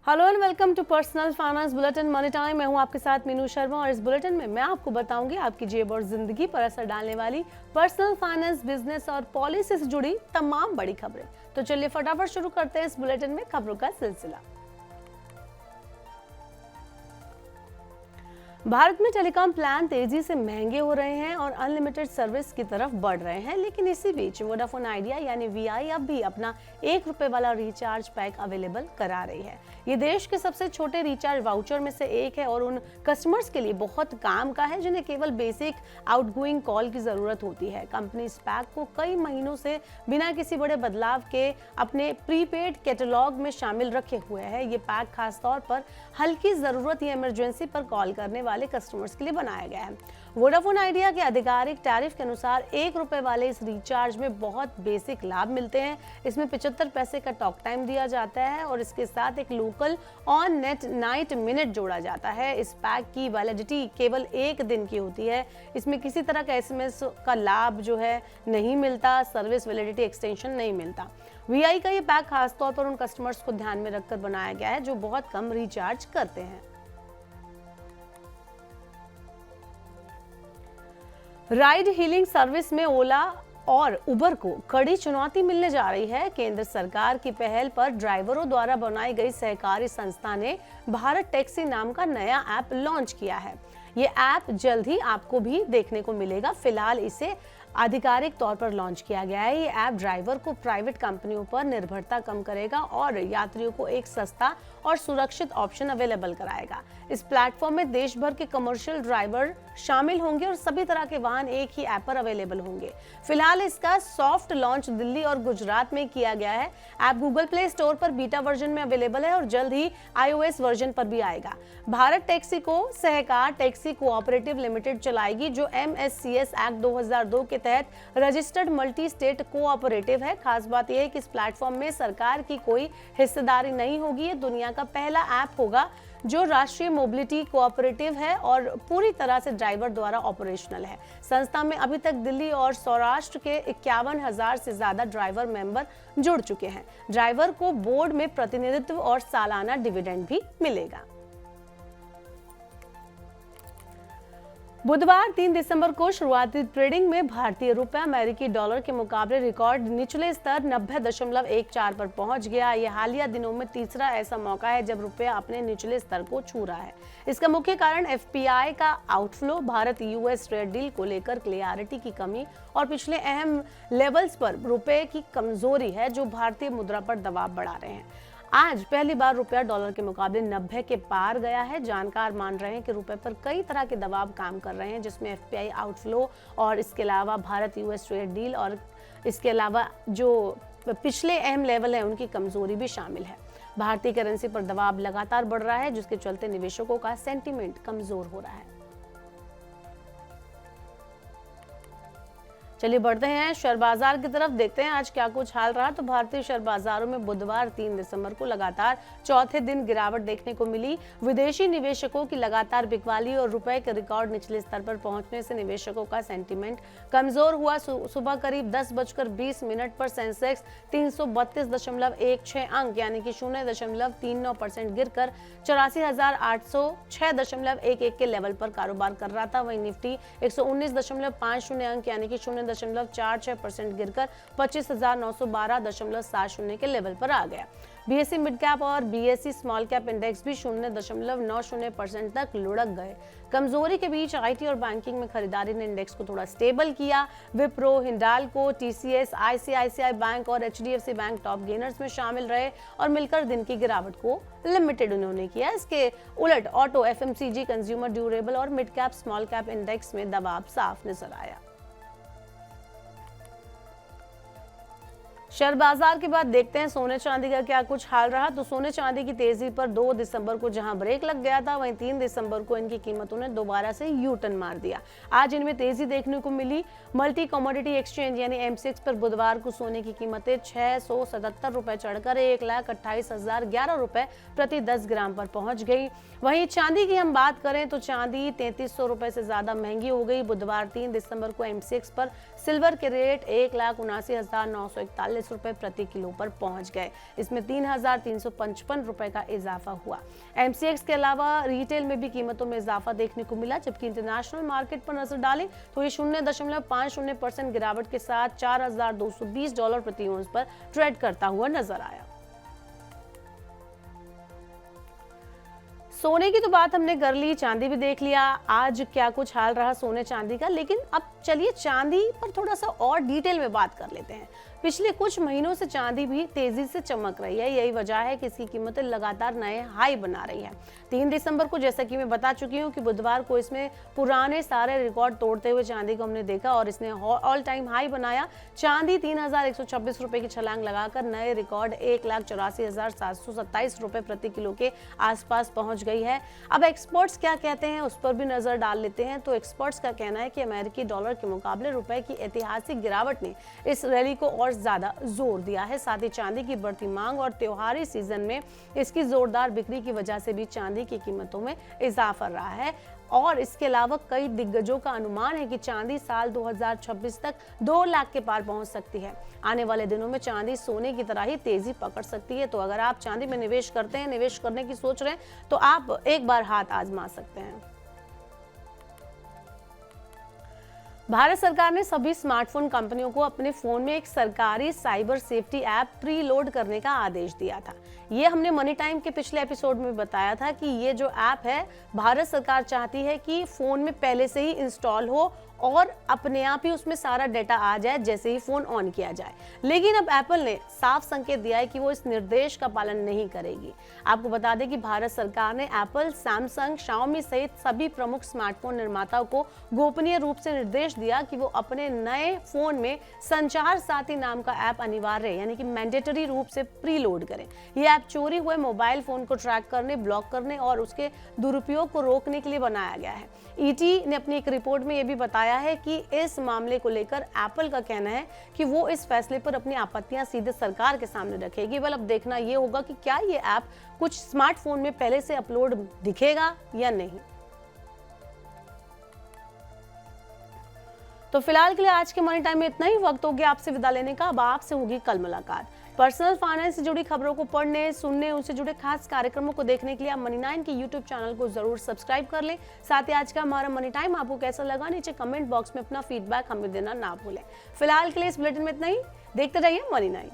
Hello and welcome to personal finance bulletin money time. मैं हूं आपके साथ मीनू शर्मा और इस बुलेटिन में मैं आपको बताऊंगी आपकी जेब और जिंदगी पर असर डालने वाली पर्सनल फाइनेंस, बिजनेस और पॉलिसी से जुड़ी तमाम बड़ी खबरें। तो चलिए फटाफट शुरू करते हैं इस बुलेटिन में खबरों का सिलसिला। भारत में टेलीकॉम प्लान तेजी से महंगे हो रहे हैं और अनलिमिटेड सर्विस की तरफ बढ़ रहे हैं, लेकिन इसी बीच वोडाफोन आइडिया यानी वीआई अब भी अपना ₹1 वाला रिचार्ज पैक अवेलेबल करा रही है। ये देश के सबसे छोटे रिचार्ज वाउचर में से एक है और उन कस्टमर्स के लिए बहुत काम का है जिन्हें केवल बेसिक आउटगोइंग कॉल की जरूरत होती है। कंपनी इस पैक को कई महीनों से बिना किसी बड़े बदलाव के अपने प्रीपेड कैटलॉग में शामिल रखे हुए है। ये पैक खासतौर पर हल्की जरूरत या इमरजेंसी पर कॉल करने वाले कस्टमर्स के लिए बनाया गया है। वोडाफोन आइडिया के आधिकारिक टैरिफ के अनुसार ₹1 वाले इस रिचार्ज में बहुत बेसिक लाभ मिलते हैं। इसमें 75 पैसे का टॉक टाइम दिया जाता है और इसके साथ एक local on net night minute जोड़ा जाता है। इस पैक की वैलिडिटी केवल 1 दिन की होती है। इसमें किसी तरह का SMS का लाभ जो है नहीं मिलता, सर्विस वैलिडिटी एक्सटेंशन नहीं मिलता। वीआई का ये पैक खासतौर पर उन कस्टमर्स को ध्यान में रखकर बनाया गया है जो बहुत कम रिचार्ज करते हैं। राइड हीलिंग सर्विस में ओला और उबर को कड़ी चुनौती मिलने जा रही है। केंद्र सरकार की पहल पर ड्राइवरों द्वारा बनाई गई सहकारी संस्था ने भारत टैक्सी नाम का नया ऐप लॉन्च किया है। ये ऐप जल्द ही आपको भी देखने को मिलेगा। फिलहाल इसे आधिकारिक तौर पर लॉन्च किया गया है। ये ऐप ड्राइवर को प्राइवेट कंपनियों पर निर्भरता कम करेगा और यात्रियों को एक सस्ता और सुरक्षित ऑप्शन अवेलेबल कराएगा। इस प्लेटफॉर्म में देश भर के कमर्शियल ड्राइवर शामिल होंगे और सभी तरह के वाहन एक ही ऐप पर अवेलेबल होंगे। फिलहाल इसका सॉफ्ट लॉन्च दिल्ली और गुजरात में किया गया है। ऐप गूगल प्ले स्टोर पर बीटा वर्जन में अवेलेबल है और जल्द ही iOS वर्जन पर भी आएगा। भारत टैक्सी को सहकार टैक्सी कोऑपरेटिव लिमिटेड चलाएगी, जो MSCS एक्ट 2002 के तहत रजिस्टर्ड मल्टी स्टेट कोऑपरेटिव है। खास बात यह है कि इस प्लेटफॉर्म में सरकार की कोई हिस्सेदारी नहीं होगी। ये दुनिया का पहला ऐप होगा जो राष्ट्रीय मोबिलिटी कोऑपरेटिव है और पूरी तरह से ड्राइवर द्वारा ऑपरेशनल है। संस्था में अभी तक दिल्ली और सौराष्ट्र के 51,000 से ज्यादा ड्राइवर मेंबर जुड़ चुके हैं। ड्राइवर को बोर्ड में प्रतिनिधित्व और सालाना डिविडेंड भी मिलेगा। बुधवार 3 दिसंबर को शुरुआती ट्रेडिंग में भारतीय रुपया अमेरिकी डॉलर के मुकाबले रिकॉर्ड निचले स्तर 90.14 पर पहुंच गया। यह हालिया दिनों में तीसरा ऐसा मौका है जब रुपया अपने निचले स्तर को छू रहा है। इसका मुख्य कारण FPI का outflow, Bharat US trade deal को लेकर क्लियरिटी की कमी और पिछले अहम लेवल्स पर रुपये की कमजोरी है, जो भारतीय मुद्रा पर दबाव बढ़ा रहे हैं। आज पहली बार रुपया डॉलर के मुकाबले 90 के पार गया है। जानकार मान रहे हैं कि रुपए पर कई तरह के दबाव काम कर रहे हैं, जिसमें FPI आउटफ्लो और इसके अलावा भारत US ट्रेड डील और इसके अलावा जो पिछले अहम लेवल है उनकी कमजोरी भी शामिल है। भारतीय करेंसी पर दबाव लगातार बढ़ रहा है, जिसके चलते निवेशकों का सेंटीमेंट कमजोर हो रहा है। चलिए बढ़ते हैं शेयर बाजार की तरफ, देखते हैं आज क्या कुछ हाल रहा। तो भारतीय शेयर बाजारों में बुधवार 3 दिसंबर को लगातार चौथे दिन गिरावट देखने को मिली। विदेशी निवेशकों की लगातार बिकवाली और रुपए के रिकॉर्ड निचले स्तर पर पहुंचने से निवेशकों का सेंटीमेंट कमजोर हुआ। सुबह करीब 10:20 पर सेंसेक्स 332.16 अंक यानी कि 0.39% गिरकर 84,806.11 के लेवल पर कारोबार कर रहा था। वहीं निफ्टी 119.50 अंक यानी कि 0.46% गिरकर 25,912.70 के लेवल पर आ गया। BSE मिड कैप और BSE स्मॉल कैप इंडेक्स भी 0.90% तक लुढ़क गए। कमजोरी के बीच IT और बैंकिंग में खरीदारी ने इंडेक्स को थोड़ा स्टेबल किया। Wipro, Hindalco, TCS, ICICI bank और HDFC बैंक टॉप गेनर्स में शामिल रहे और मिलकर दिन की गिरावट को लिमिटेड उन्होंने किया। इसके उलट ऑटो, FMCG, कंज्यूमर ड्यूरेबल और mid cap small cap index में दबाव साफ नजर आया। शेयर बाजार के बाद देखते हैं सोने चांदी का क्या कुछ हाल रहा। तो सोने चांदी की तेजी पर 2 दिसंबर को जहां ब्रेक लग गया था, वहीं 3 दिसंबर को इनकी कीमतों ने दोबारा से यू टर्न मार दिया। आज इनमें तेजी देखने को मिली। मल्टी कमोडिटी एक्सचेंज यानी MCX पर बुधवार को सोने की कीमतें 677 रुपए चढ़कर 1,28,011 रुपए प्रति 10 ग्राम पर पहुंच गई। वहीं चांदी की हम बात करें तो चांदी 3300 रुपए से ज्यादा महंगी हो गई। बुधवार 3 दिसंबर को MCX पर सिल्वर के रेट 1,79,941 रुपए प्रति किलो पर पहुंच गए। इसमें 3,355 रुपए का इजाफा हुआ। एमसीएक्स के अलावा रिटेल में भी कीमतों में इजाफा देखने को मिला, जबकि इंटरनेशनल मार्केट पर नजर डालें तो ये 0.50% गिरावट के साथ $4,220 प्रति औंस पर ट्रेड करता हुआ नजर आया। सोने की तो बात हमने कर ली, चांदी भी देख लिया। आज क्या कुछ हाल रहा सोने चांदी का, लेकिन अब चलिए चांदी पर थोड़ा सा और डिटेल में बात कर लेते हैं। पिछले कुछ महीनों से चांदी भी तेजी से चमक रही है। यही वजह है कि इसकी कीमतें लगातार नए हाई बना रही है। 3 दिसंबर को, जैसा कि मैं बता चुकी हूँ, कि बुधवार को इसमें पुराने सारे रिकॉर्ड तोड़ते हुए चांदी को हमने देखा और इसने ऑल टाइम हाई बनाया। चांदी 3,126 रुपए की छलांग लगाकर नए रिकॉर्ड 1,84,727 रुपए प्रति किलो के आसपास पहुंच गई है। अब एक्सपर्ट्स क्या कहते हैं उस पर भी नजर डाल लेते हैं। तो एक्सपर्ट्स का कहना है कि अमेरिकी डॉलर के मुकाबले रुपए की ऐतिहासिक गिरावट ने इस रैली को और ज्यादा जोर दिया है। साथ ही चांदी की बढ़ती मांग और त्योहारी सीजन में इसकी जोरदार बिक्री की वजह से भी चांदी की कीमतों में इजाफा रहा है। और इसके अलावा कई दिग्गजों का अनुमान है कि चांदी साल 2026 तक 2 लाख के पार पहुंच सकती है। आने वाले दिनों में चांदी सोने की तरह ही तेजी पकड़ सकती है। तो अगर आप चांदी में निवेश करते हैं, निवेश करने की सोच रहे हैं, तो आप एक बार हाथ आजमा सकते हैं। भारत सरकार ने सभी स्मार्टफोन कंपनियों को अपने फोन में एक सरकारी cyber safety app pre load करने का आदेश दिया था। ये हमने मनी टाइम के पिछले एपिसोड में बताया था कि ये जो ऐप है, भारत सरकार चाहती है कि फोन में पहले से ही इंस्टॉल हो और अपने आप ही उसमें सारा डेटा आ जाए जैसे ही फोन ऑन किया जाए। लेकिन अब एप्पल ने साफ संकेत दिया है कि वो इस निर्देश का पालन नहीं करेगी। आपको बता दें कि भारत सरकार ने एप्पल, सैमसंग, शाओमी सहित सभी प्रमुख स्मार्टफोन निर्माताओं को गोपनीय रूप से निर्देश दिया कि वो अपने नए फोन में संचार साथी नाम का ऐप अनिवार्य यानी कि मैंडेटरी रूप से प्री लोड करें। ये ऐप चोरी हुए मोबाइल फोन को ट्रैक करने, ब्लॉक करने और उसके दुरुपयोग को रोकने के लिए बनाया गया है। ईटी ने अपनी एक रिपोर्ट में यह भी बताया है कि इस मामले को लेकर एप्पल का कहना है कि वो इस फैसले पर अपनी आपत्तियां सीधे सरकार के सामने रखेगी। अब देखना ये होगा कि क्या ये ऐप कुछ स्मार्टफोन में पहले से अपलोड दिखेगा या नहीं। तो फिलहाल के लिए आज के मनी टाइम में इतना ही। वक्त हो गया आपसे विदा लेने का। अब आपसे होगी कल मुलाकात। पर्सनल फाइनेंस से जुड़ी खबरों को पढ़ने, सुनने, उनसे जुड़े खास कार्यक्रमों को देखने के लिए आप मनी 9 के यूट्यूब चैनल को जरूर सब्सक्राइब कर लें। साथ ही आज का हमारा मनी टाइम आपको कैसा लगा, नीचे कमेंट बॉक्स में अपना फीडबैक हमें देना ना भूलें। फिलहाल के लिए इस बुलेटिन में इतना ही। देखते रहिए मनी 9।